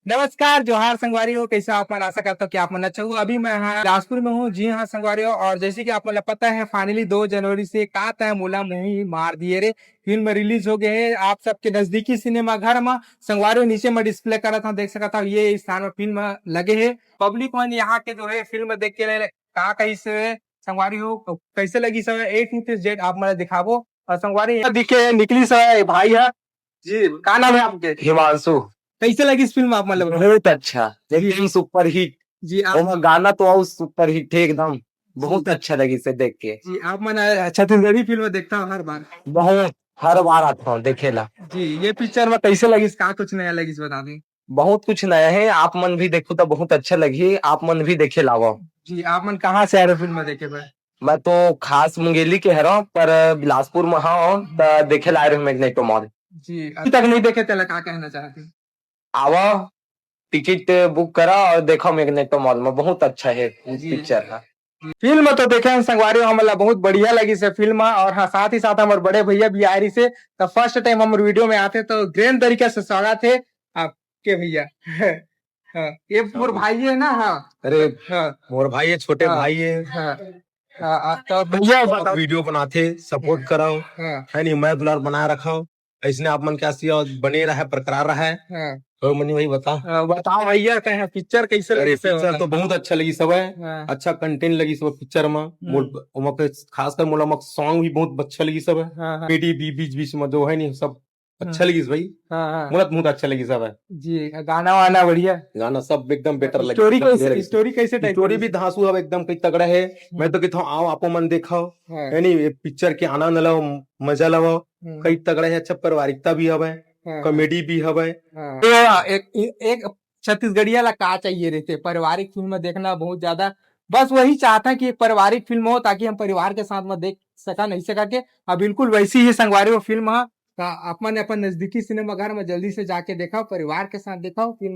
नमस्कार, जोहार संगवारी हो। कैसे आप मन? आशा करता हूँ कि आप मन अच्छा हो। अभी मैं यहाँ बिलासपुर में हूँ। जी हाँ संगवारी हो, और जैसे कि आप मन पता है फाइनली 2 जनवरी से का तय मोला मुही मार दिए रे फिल्म रिलीज हो गए है आप सबके नजदीकी सिनेमा घर में। संगवारी हो, नीचे में डिस्प्ले करा था, देख सकता हूँ ये स्थान में फिल्म लगे है। पब्लिक मन यहाँ के जो है फिल्म देख के का कैसे संगवारी हो कैसे लगी सब ए टू जेड आप मन दिखाबो। और संगवारी यहाँ दिखे निकली सब भाई है जी। का नाम है आपके? हिमांशु। कैसे लगी इस फिल्म आप मतलब? बहुत अच्छा, एकदम सुपर हिट। जी आप ओमा गाना तो और सुपर हिट है एकदम। बहुत अच्छा लगी इसे देख के। जी आप मन छत्तीसगढ़ी फिल्म देखता हूँ हर बार। बहुत, हर बार आता हूँ देखेला। जी ये पिक्चर में कैसे लगी? का कुछ नया लगी बता दें। बहुत कुछ नया है, आप मन भी देखो तो बहुत अच्छा लगी, आप मन भी देखे लाओ। जी आप मन कहाँ से आ रहे फिल्म देखे पर? मैं तो खास मुंगेली के हरा पर बिलासपुर में हूँ तो देखे ला रहे मैग्नेटो मॉल। जी अभी तक नहीं देखे थे, क्या कहना चाहते हैं? आओ, टिकट बुक करा और देखो मैग्नेटो मॉल में, बहुत अच्छा है पिक्चर है। फिल्म तो देखे हैं संगवारी हो, हमला बहुत बढ़िया लगी से फिल्म। और हाँ साथ ही साथ हमारे बड़े भैया भी आ रही से, तो फर्स्ट टाइम हम वीडियो में आते तो ग्रैंड तरीके से स्वागत है आपके भैया। हाँ ये मोर भाई है ना। हाँ अरे हाँ मोर भाई है, छोटे हाँ भाई है। हाँ तो भैया बताओ। वीडियो बनाते सपोर्ट कराओ, हाँ है नहीं, मैं दुलार बनाए रखाओ। ऐसने आप मन क्या सिया बने रहा बरकरार रहा है। हाँ तो मनी वही बता। बताओ भैया कहे पिक्चर कैसे अरे लगी? पिक्चर तो बहुत अच्छा लगी सब है। हाँ अच्छा कंटेंट लगी सब पिक्चर में। ओमा पे खासकर मोला मक सॉन्ग भी बहुत अच्छा लगी सब है। हाँ हाँ कॉमेडी भी बीच बीच में जो है नहीं सब अच्छा लगी भाई। हाँ हाँ मोला बहुत अच्छा लगी सब है। जी गाना वाना बढ़िया। गाना सब एकदम बेटर लगी। स्टोरी कैसे टाइप स्टोरी भी धांसू है एकदम, कई तगड़ा है। मैं तो कहता हूँ आओ आपो मन देखो, हाँ है नहीं, पिक्चर के आनंद लो, मजा लो। हम्म, कई तगड़ा है, अच्छा पारिवारिकता भी हवे, हाँ कॉमेडी भी हवे। हाँ एक एक छत्तीसगढ़िया ला का चाहिए रहते पारिवारिक फिल्म देखना बहुत ज्यादा। बस वही चाहता है कि एक पारिवारिक फिल्म हो ताकि हम परिवार के साथ में देख सका नहीं सका के। अब बिल्कुल वैसी ही संगवारी वो फिल्म है। अपन अपन नजदीकी सिनेमा घर में जल्दी से जाके देखा, परिवार के साथ देखा फिल्म।